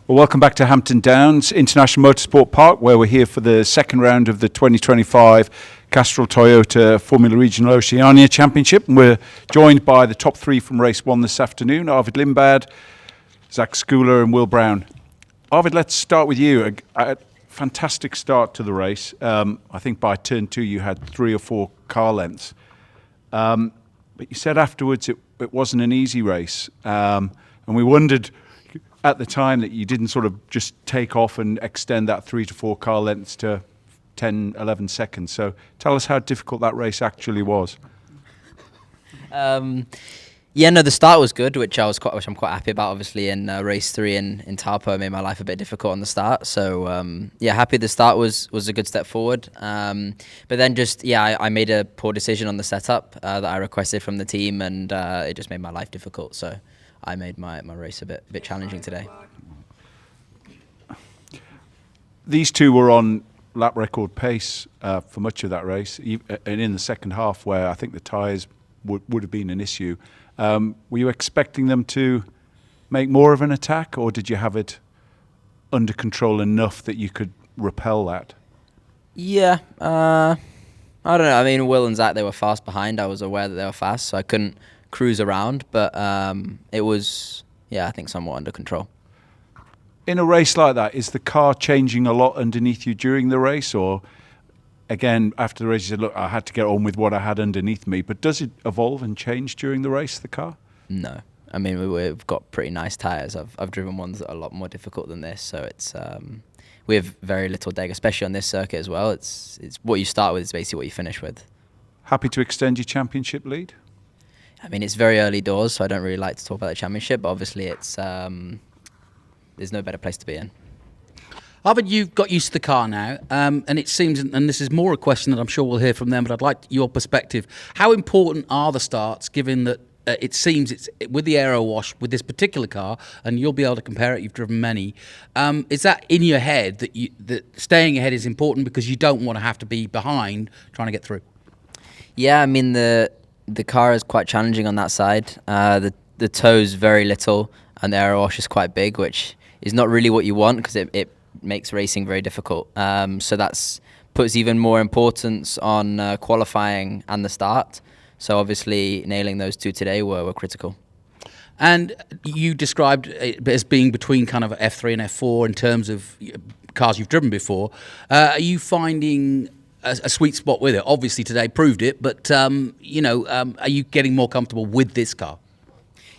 Well, welcome back to Hampton Downs International Motorsport Park, where we're here for the second round of the 2025 Castrol Toyota Formula Regional Oceania Championship. And we're joined by the top three from race one this afternoon, Arvid Lindblad, Zach Schooler and Will Brown. Arvid, let's start with you. A fantastic start to the race. I think by turn two you had 3 or 4 car lengths. But you said afterwards it wasn't an easy race. And we wondered at the time that you didn't sort of just take off and extend that 3 to 4 car lengths to 10, 11 seconds. So tell us how difficult that race actually was. The start was good, which I'm quite happy about. Obviously, in race 3 in Taupo, made my life a bit difficult on the start. So happy the start was a good step forward. But then I made a poor decision on the setup that I requested from the team, and it just made my life difficult. So I made my race a bit challenging today. These two were on lap record pace for much of that race, and in the second half, where I think the tyres would have been an issue. Were you expecting them to make more of an attack, or did you have it under control enough that you could repel that? Yeah, I don't know. I mean, Will and Zach, they were fast behind. I was aware that they were fast, so I couldn't cruise around, but it was, I think somewhat under control. In a race like that, is the car changing a lot underneath you during the race, or again, after the race you said, look, I had to get on with what I had underneath me, but does it evolve and change during the race, the car? No. I mean, we've got pretty nice tyres. I've driven ones that are a lot more difficult than this, so it's we have very little deg, especially on this circuit as well. It's what you start with is basically what you finish with. Happy to extend your championship lead? I mean, it's very early doors, so I don't really like to talk about the championship, but obviously it's there's no better place to be in. Arvid, you've got used to the car now, and it seems, and this is more a question that I'm sure we'll hear from them, but I'd like your perspective. How important are the starts, given that it seems it's with the aero wash with this particular car, and you'll be able to compare it, you've driven many. Is that in your head that staying ahead is important because you don't want to have to be behind trying to get through? Yeah, I mean, the car is quite challenging on that side. The toe's very little, and the aero wash is quite big, which is not really what you want because it makes racing very difficult. So that's puts even more importance on qualifying and the start. So obviously nailing those two today were critical. And you described it as being between kind of F3 and F4 in terms of cars you've driven before. Are you finding a sweet spot with it? Obviously today proved it, but are you getting more comfortable with this car?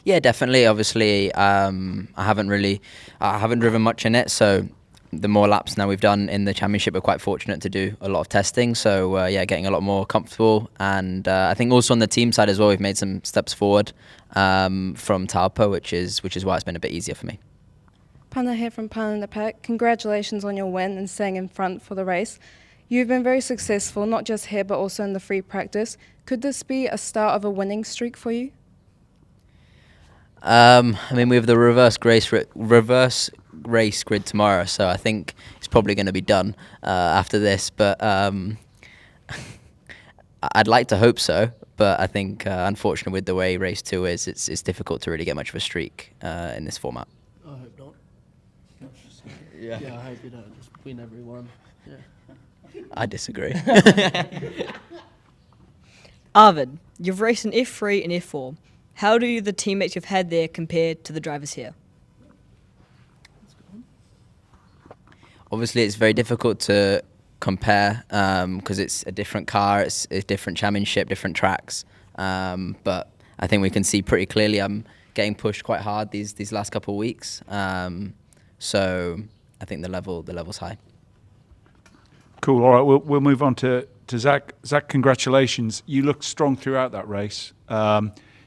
Yeah, definitely. Obviously, I haven't driven much in it, so the more laps now we've done in the championship, we're quite fortunate to do a lot of testing. So getting a lot more comfortable, and I think also on the team side as well, we've made some steps forward from Taupo, which is why it's been a bit easier for me. Panna here from Panna in the Pack. Congratulations on your win and staying in front for the race. You've been very successful, not just here, but also in the free practice. Could this be a start of a winning streak for you? I mean, we have the reverse race grid tomorrow, so I think it's probably going to be done after this. But I'd like to hope so. But I think, unfortunately, with the way race 2 is, it's difficult to really get much of a streak in this format. I hope not. Yeah, I hope you don't just win everyone. Yeah. I disagree. Arvid, you've raced in F3 and F4. How do the teammates you've had there compare to the drivers here? Obviously, it's very difficult to compare because it's a different car, it's a different championship, different tracks. But I think we can see pretty clearly I'm getting pushed quite hard these last couple of weeks. So I think the level's high. Cool. All right, we'll move on to Zach. Zach, congratulations. You looked strong throughout that race.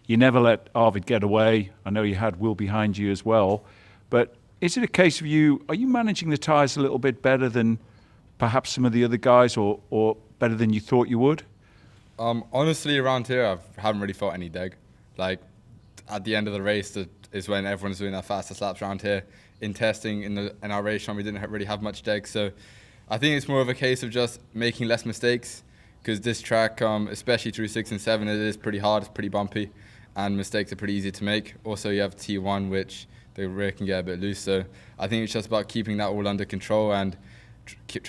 You never let Arvid get away. I know you had Will behind you as well. But is it a case of are you managing the tyres a little bit better than perhaps some of the other guys or better than you thought you would? Honestly, around here, I haven't really felt any deg. Like, at the end of the race is when everyone's doing their fastest laps around here. In testing in our race run, we didn't really have much deg. So I think it's more of a case of just making less mistakes because this track, especially through 6 and 7, it is pretty hard, it's pretty bumpy, and mistakes are pretty easy to make. Also, you have T1, which the rear can get a bit loose. So I think it's just about keeping that all under control and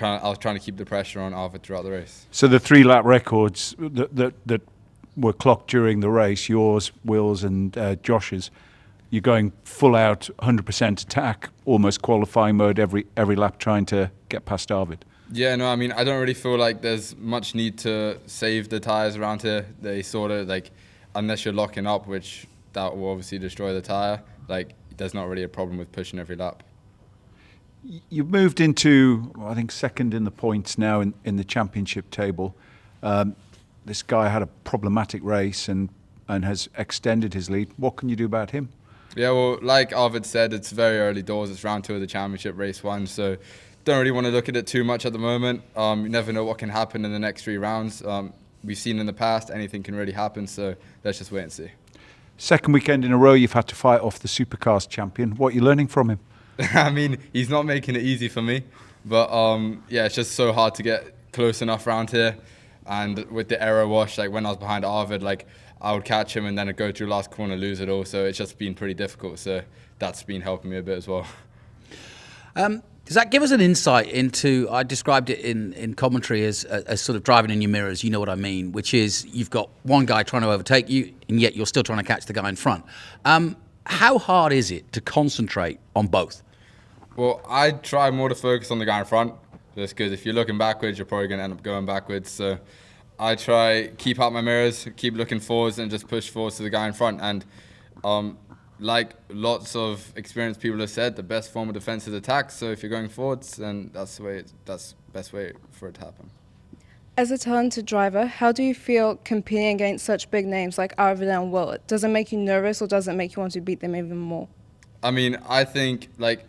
I was trying to keep the pressure on Arvid throughout the race. So the 3-lap records that were clocked during the race, yours, Will's and Josh's, you're going full out 100% attack, almost qualifying mode every lap, trying to get past Arvid. Yeah, no, I mean, I don't really feel like there's much need to save the tyres around here. They sort of, like, unless you're locking up, which that will obviously destroy the tyre, like, there's not really a problem with pushing every lap. You've moved into, I think, second in the points now in the championship table. This guy had a problematic race and has extended his lead. What can you do about him? Yeah, well, like Arvid said, it's very early doors. It's round 2 of the championship, race 1, so don't really want to look at it too much at the moment. You never know what can happen in the next 3 rounds. We've seen in the past anything can really happen, so let's just wait and see. Second weekend in a row you've had to fight off the Supercars champion. What are you learning from him? I mean, he's not making it easy for me, but yeah, it's just so hard to get close enough around here. And with the aero wash, like when I was behind Arvid, like I would catch him and then I'd go through last corner, lose it all. So it's just been pretty difficult. So that's been helping me a bit as well. Does that give us an insight into, I described it in commentary as sort of driving in your mirrors, you know what I mean, which is you've got one guy trying to overtake you and yet you're still trying to catch the guy in front. How hard is it to concentrate on both? Well, I try more to focus on the guy in front, just because if you're looking backwards, you're probably going to end up going backwards. So I try keep out my mirrors, keep looking forwards, and just push forwards to the guy in front. And like lots of experienced people have said, the best form of defense is attack. So if you're going forwards, then that's the best way for it to happen. As a talented driver, how do you feel competing against such big names like Arvid and Will? Does it make you nervous or does it make you want to beat them even more? I mean, I think like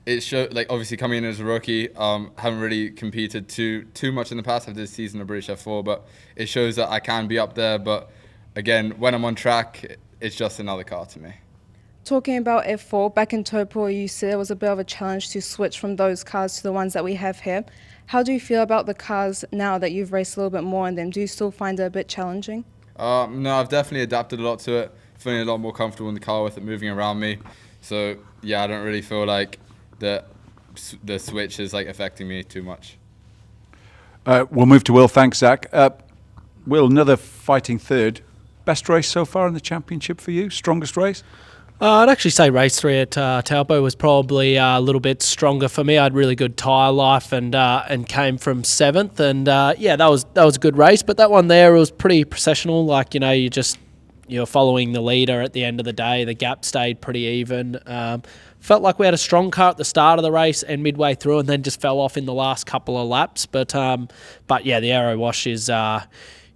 it showed, like obviously coming in as a rookie, haven't really competed too much in the past. I've this season of British F4, but it shows that I can be up there. But again, when I'm on track, it's just another car to me. Talking about F4, back in Topol, you said it was a bit of a challenge to switch from those cars to the ones that we have here. How do you feel about the cars now that you've raced a little bit more in them? Do you still find it a bit challenging? No, I've definitely adapted a lot to it. Feeling a lot more comfortable in the car with it moving around me. So yeah, I don't really feel like the switch is like affecting me too much. We'll move to Will. Thanks, Zach. Will, another fighting third. Best race so far in the championship for you? Strongest race? I'd actually say race 3 at Taupo was probably a little bit stronger for me. I had really good tyre life and came from 7th, and yeah, that was a good race. But that one there was pretty processional. Like, you know, you're following the leader at the end of the day. The gap stayed pretty even. Felt like we had a strong car at the start of the race and midway through, and then just fell off in the last couple of laps. But yeah, the aero wash is.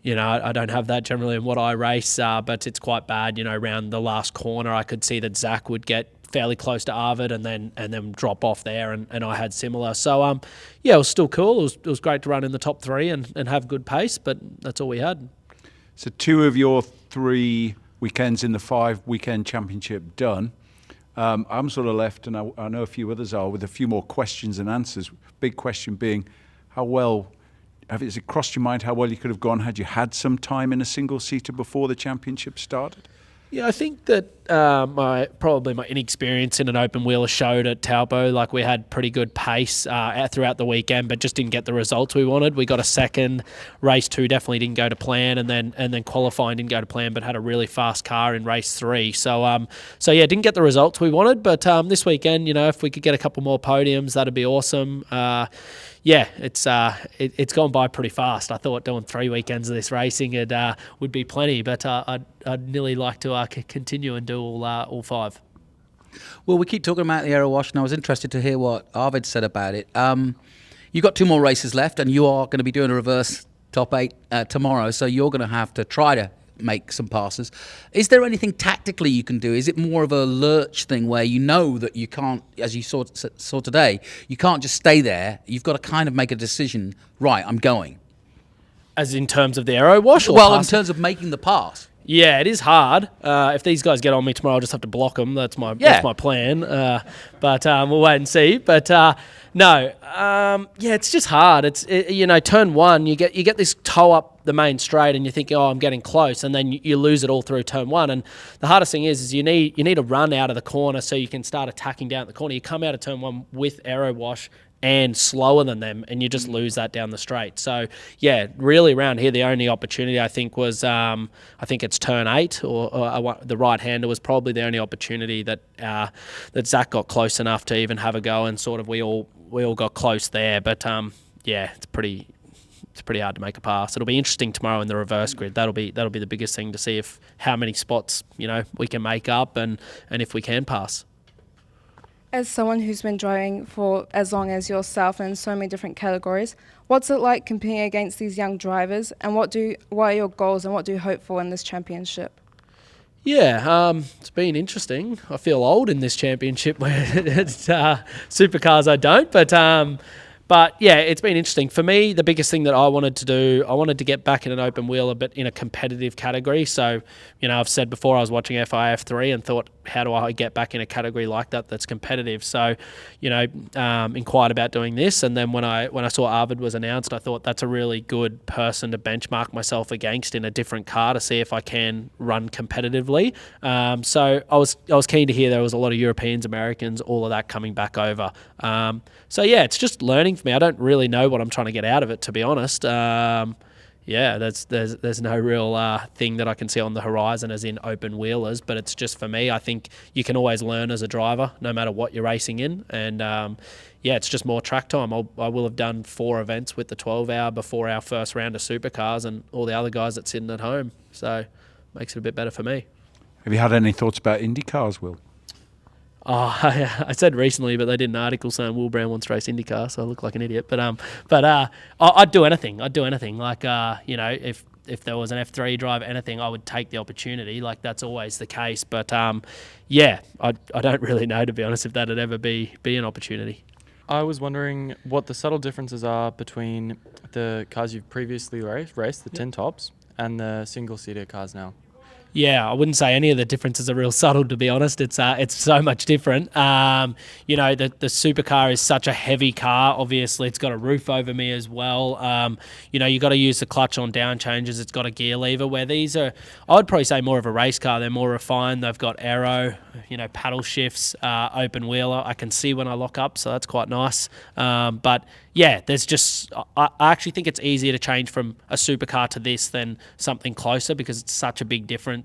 You know, I don't have that generally in what I race, but it's quite bad. You know, around the last corner, I could see that Zach would get fairly close to Arvid and then drop off there, and I had similar. So, yeah, it was still cool. It was great to run in the top 3 and have good pace, but that's all we had. So 2 of your 3 weekends in the 5-weekend championship done. I'm sort of left, and I know a few others are, with a few more questions and answers. Big question being, how well... Has it crossed your mind how well you could have gone had you had some time in a single-seater before the championship started? Yeah, I think that my inexperience in an open wheeler showed at Taupo. Like, we had pretty good pace throughout the weekend, but just didn't get the results we wanted. We got a second. Race 2 definitely didn't go to plan, and then qualifying didn't go to plan, but had a really fast car in race 3. So yeah, didn't get the results we wanted. But this weekend, you know, if we could get a couple more podiums, that'd be awesome. Yeah, it's gone by pretty fast. I thought doing 3 weekends of this racing would be plenty, but I'd nearly like to continue and do all 5. Well, we keep talking about the aero wash, and I was interested to hear what Arvid said about it. You've got 2 more races left, and you are going to be doing a reverse top 8 tomorrow, so you're going to have to try to make some passes. Is there anything tactically you can do? Is it more of a lurch thing where you know that you can't, as you saw today, you can't just stay there. You've got to kind of make a decision, right, I'm going. As in terms of the aero wash? Or well, in terms of making the pass. Yeah, it is hard. If these guys get on me tomorrow, I'll just have to block them. That's my plan. But we'll wait and see. But no, yeah, it's just hard. You know, turn 1, you get this toe up the main straight and you're thinking, oh, I'm getting close, and then you lose it all through turn one. And the hardest thing is you need to run out of the corner so you can start attacking down at the corner. You come out of turn one with aero wash and slower than them, and you just lose that down the straight. So, yeah, really around here, the only opportunity I think was, I think it's turn 8, or the right-hander was probably the only opportunity that Zach got close enough to even have a go, and sort of we all got close there. But, yeah, it's pretty hard to make a pass. It'll be interesting tomorrow in the reverse grid. That'll be the biggest thing to see how many spots, we can make up and if we can pass. As someone who's been driving for as long as yourself and in so many different categories, what's it like competing against these young drivers, and what are your goals and what do you hope for in this championship? Yeah, it's been interesting. I feel old in this championship where it's supercars I don't, but yeah, it's been interesting. For me, the biggest thing that I wanted to do, I wanted to get back in an open wheel a bit in a competitive category. So, I've said before I was watching FIF3 and thought, how do I get back in a category like that that's competitive? So, inquired about doing this. And then when I saw Arvid was announced, I thought that's a really good person to benchmark myself against in a different car to see if I can run competitively. So I was keen to hear there was a lot of Europeans, Americans, all of that coming back over. So yeah, it's just learning for me. I don't really know what I'm trying to get out of it, to be honest. Yeah, there's no real thing that I can see on the horizon as in open wheelers, but it's just for me, I think you can always learn as a driver, no matter what you're racing in. And yeah, it's just more track time. I will have done 4 events with the 12-hour before our first round of supercars and all the other guys that's sitting at home. So makes it a bit better for me. Have you had any thoughts about Indy cars, Will? Oh, I said recently, but they did an article saying Will Brown wants to race IndyCar, so I look like an idiot. But I'd do anything. Like if there was an F3 drive, anything, I would take the opportunity. Like that's always the case. But yeah, I don't really know, to be honest, if that'd ever be an opportunity. I was wondering what the subtle differences are between the cars you've previously raced, the tin tops, and the single-seater cars now. Yeah, I wouldn't say any of the differences are real subtle, to be honest. It's so much different. The supercar is such a heavy car. Obviously, it's got a roof over me as well. You got to use the clutch on down changes. It's got a gear lever, where these are, I would probably say, more of a race car. They're more refined. They've got aero, paddle shifts, open wheeler. I can see when I lock up, so that's quite nice. But yeah, there's just, I actually think it's easier to change from a supercar to this than something closer, because it's such a big difference.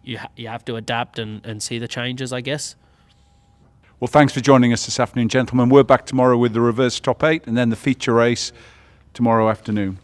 You have to adapt and see the changes, I guess. Well, thanks for joining us this afternoon, gentlemen. We're back tomorrow with the reverse top 8 and then the feature race tomorrow afternoon.